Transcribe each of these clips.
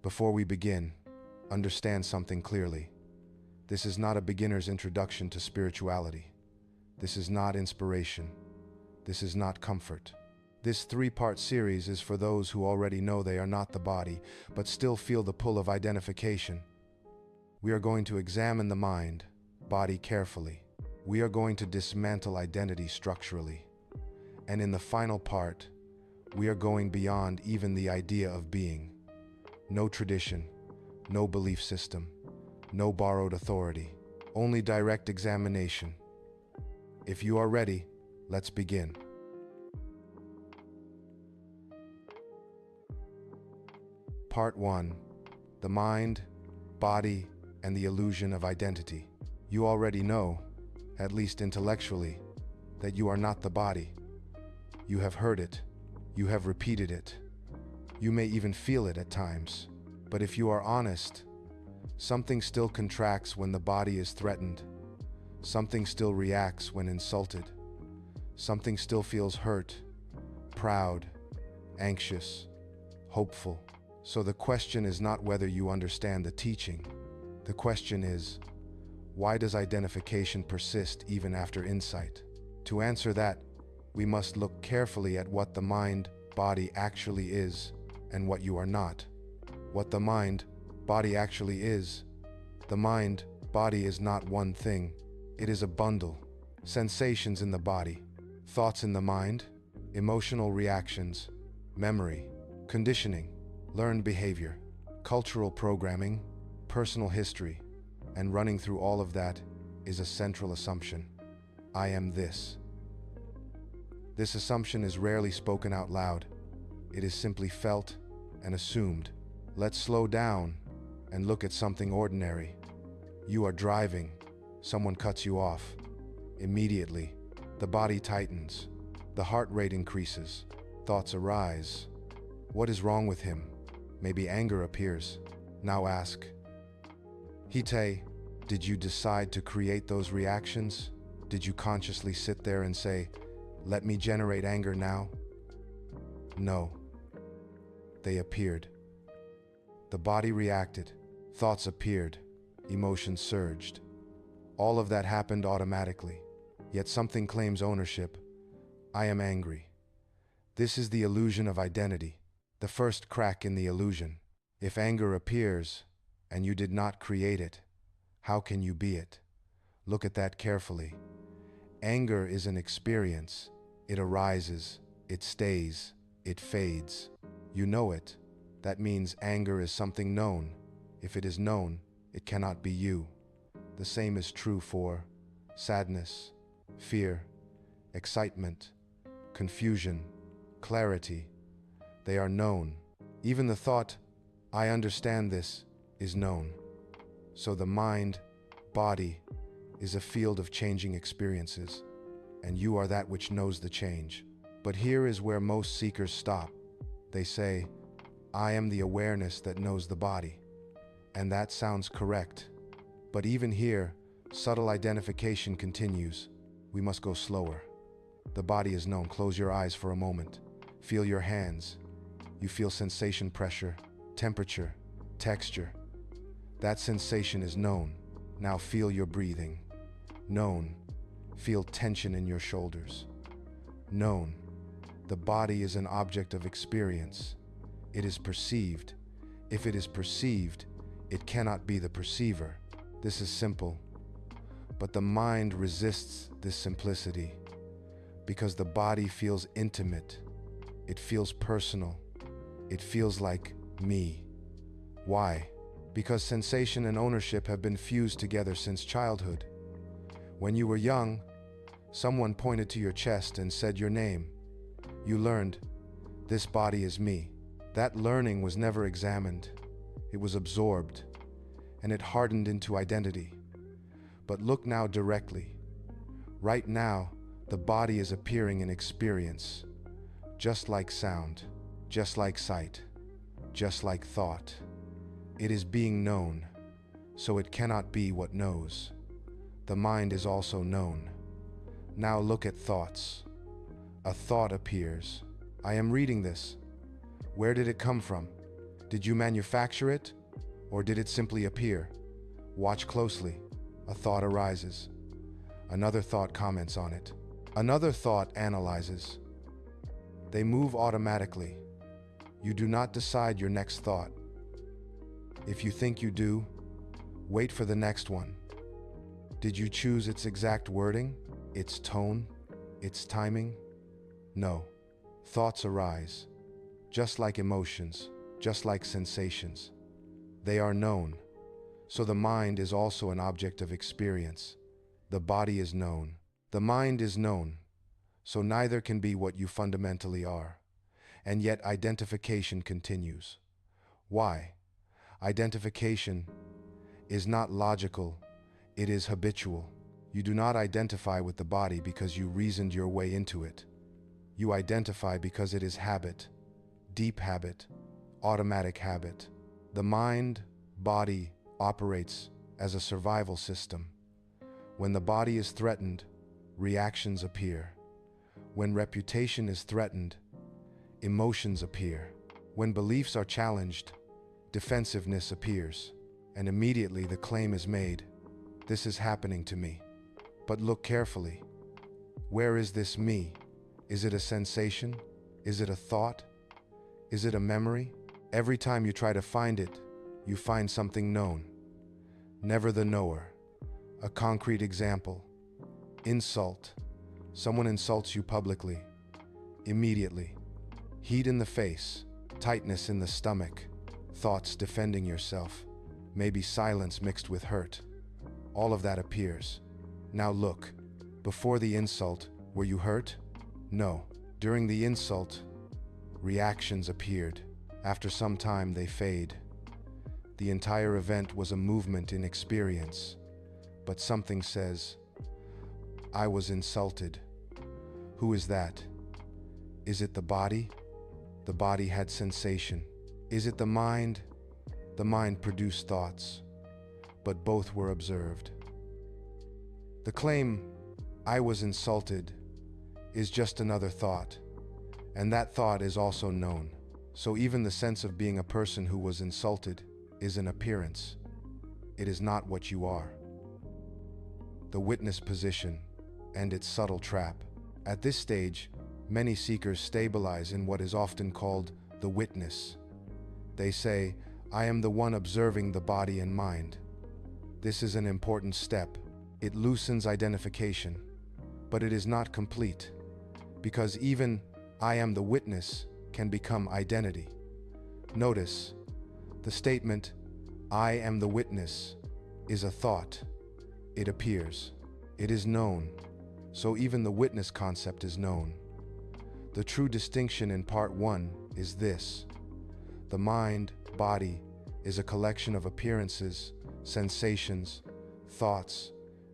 Before we begin, understand something clearly. This is not a beginner's introduction to spirituality. This is not inspiration. This is not comfort. This three-part series is for those who already know they are not the body, but still feel the pull of identification. We are going to examine the mind, body carefully. We are going to dismantle identity structurally. And in the final part, we are going beyond even the idea of being. No tradition, no belief system, no borrowed authority, only direct examination. If you are ready, let's begin. Part 1. The mind, body, and the illusion of identity. You already know, at least intellectually, that you are not the body. You have heard it. You have repeated it. You may even feel it at times. But if you are honest, something still contracts when the body is threatened. Something still reacts when insulted. Something still feels hurt, proud, anxious, hopeful. So the question is not whether you understand the teaching. The question is, why does identification persist even after insight? To answer that, we must look carefully at what the mind, body actually is and what you are not. What the mind, body actually is. The mind, body is not one thing. It is a bundle. Sensations in the body, thoughts in the mind, emotional reactions, memory, conditioning, learned behavior, cultural programming, personal history, and running through all of that is a central assumption. I am this. This assumption is rarely spoken out loud. It is simply felt and assumed. Let's slow down and look at something ordinary. You are driving. Someone cuts you off. Immediately, the body tightens. The heart rate increases. Thoughts arise. What is wrong with him? Maybe anger appears. Now ask, Hite, did you decide to create those reactions? Did you consciously sit there and say, let me generate anger now? No. They appeared. The body reacted. Thoughts appeared. Emotions surged. All of that happened automatically. Yet something claims ownership. I am angry. This is the illusion of identity. The first crack in the illusion. If anger appears, and you did not create it, how can you be it? Look at that carefully. Anger is an experience. It arises, it stays, it fades. You know it. That means anger is something known. If it is known, it cannot be you. The same is true for sadness, fear, excitement, confusion, clarity. They are known. Even the thought, I understand this, is known. So the mind, body, is a field of changing experiences, and you are that which knows the change. But here is where most seekers stop. They say, I am the awareness that knows the body. And that sounds correct. But even here, subtle identification continues. We must go slower. The body is known. Close your eyes for a moment. Feel your hands. You feel sensation, pressure, temperature, texture. That sensation is known. Now feel your breathing. Known. Feel tension in your shoulders. Known. The body is an object of experience. It is perceived. If it is perceived, it cannot be the perceiver. This is simple. But the mind resists this simplicity because the body feels intimate. It feels personal. It feels like me. Why? Because sensation and ownership have been fused together since childhood. When you were young, someone pointed to your chest and said your name. You learned, this body is me. That learning was never examined. It was absorbed, and it hardened into identity. But look now directly. Right now, the body is appearing in experience, just like sound, just like sight, just like thought. It is being known, so it cannot be what knows. The mind is also known. Now look at thoughts. A thought appears. I am reading this. Where did it come from? Did you manufacture it, or did it simply appear? Watch closely. A thought arises. Another thought comments on it. Another thought analyzes. They move automatically. You do not decide your next thought. If you think you do, wait for the next one. Did you choose its exact wording, its tone, its timing? No. Thoughts arise, just like emotions, just like sensations. They are known. So the mind is also an object of experience. The body is known. The mind is known. So neither can be what you fundamentally are. And yet identification continues. Why? Identification is not logical, it is habitual. You do not identify with the body because you reasoned your way into it. You identify because it is habit, deep habit, automatic habit. The mind, body, operates as a survival system. When the body is threatened, reactions appear. When reputation is threatened, emotions appear. When beliefs are challenged, defensiveness appears, and immediately the claim is made, this is happening to me. But look carefully. Where is this me? Is it a sensation? Is it a thought? Is it a memory? Every time you try to find it, you find something known. Never the knower. A concrete example. Insult. Someone insults you publicly. Immediately. Heat in the face. Tightness in the stomach. Thoughts defending yourself. Maybe silence mixed with hurt. All of that appears. Now look. Before the insult, were you hurt? No. During the insult, reactions appeared. After some time, they fade. The entire event was a movement in experience. But something says, I was insulted. Who is that? Is it the body? The body had sensation. Is it the mind? The mind produced thoughts. But both were observed. The claim, I was insulted, is just another thought. And that thought is also known. So even the sense of being a person who was insulted is an appearance. It is not what you are. The witness position and its subtle trap. At this stage, many seekers stabilize in what is often called the witness. They say, I am the one observing the body and mind. This is an important step. It loosens identification, but it is not complete, because even I am the witness can become identity. Notice, the statement, I am the witness, is a thought. It appears. It is known. So even the witness concept is known. The true distinction in part 1 is this. The mind, body, is a collection of appearances, sensations, thoughts,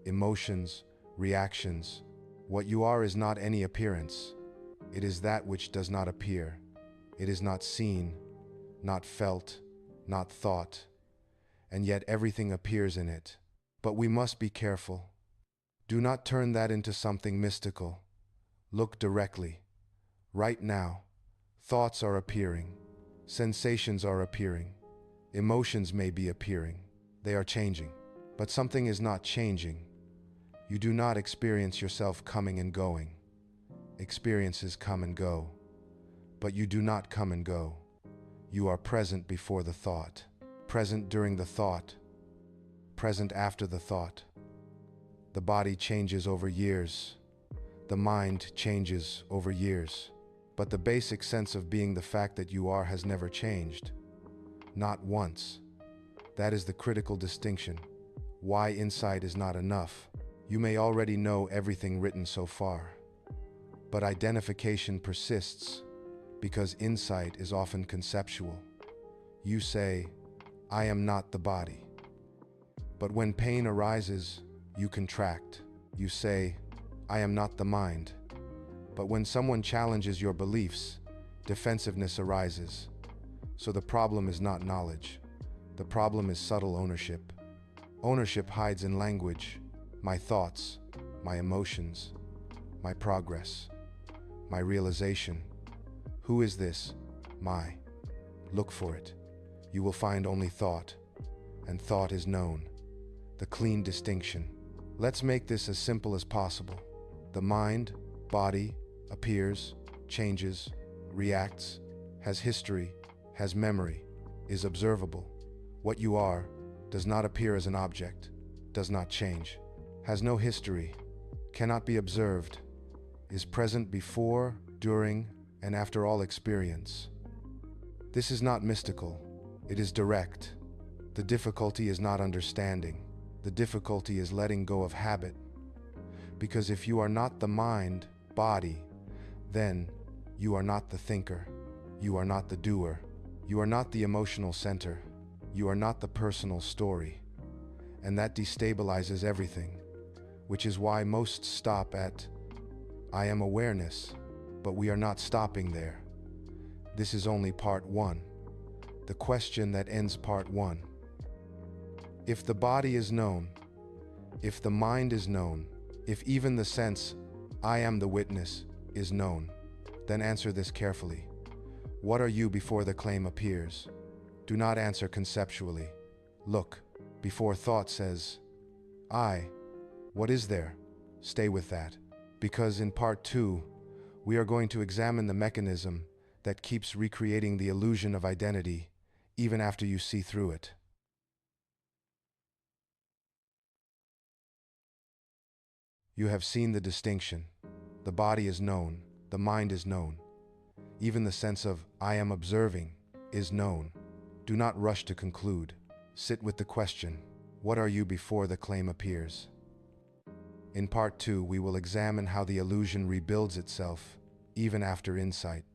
emotions, reactions. What you are is not any appearance. It is that which does not appear. It is not seen, not felt, not thought, and yet everything appears in it. But we must be careful. Do not turn that into something mystical. Look directly. Right now, thoughts are appearing. Sensations are appearing. Emotions may be appearing. They are changing. But something is not changing. You do not experience yourself coming and going. Experiences come and go. But you do not come and go. You are present before the thought, present during the thought, present after the thought. The body changes over years. The mind changes over years. But the basic sense of being the fact that you are has never changed. Not once. That is the critical distinction. Why insight is not enough. You may already know everything written so far. But identification persists because insight is often conceptual. You say, I am not the body. But when pain arises, you contract. You say, I am not the mind. But when someone challenges your beliefs, defensiveness arises. So the problem is not knowledge. The problem is subtle ownership. Ownership hides in language, my thoughts, my emotions, my progress, my realization. Who is this? My. Look for it. you will find only thought, and thought is known. The clean distinction. Let's make this as simple as possible. The mind, body, appears, changes, reacts, has history, has memory, is observable. What you are does not appear as an object, does not change, has no history, cannot be observed, is present before, during, and after all experience. This is not mystical, it is direct. The difficulty is not understanding. The difficulty is letting go of habit. Because if you are not the mind, body, then you are not the thinker. You are not the doer. You are not the emotional center. You are not the personal story. And that destabilizes everything, which is why most stop at, I am awareness, but we are not stopping there. This is only part one. The question that ends part one. If the body is known, if the mind is known, if even the sense, I am the witness, is known, then answer this carefully. What are you before the claim appears? Do not answer conceptually. Look, before thought says, I, what is there? Stay with that. Because in part two, we are going to examine the mechanism that keeps recreating the illusion of identity, even after you see through it. You have seen the distinction. The body is known, the mind is known. Even the sense of I am observing is known. Do not rush to conclude. Sit with the question, what are you before the claim appears? In part two, we will examine how the illusion rebuilds itself, even after insight.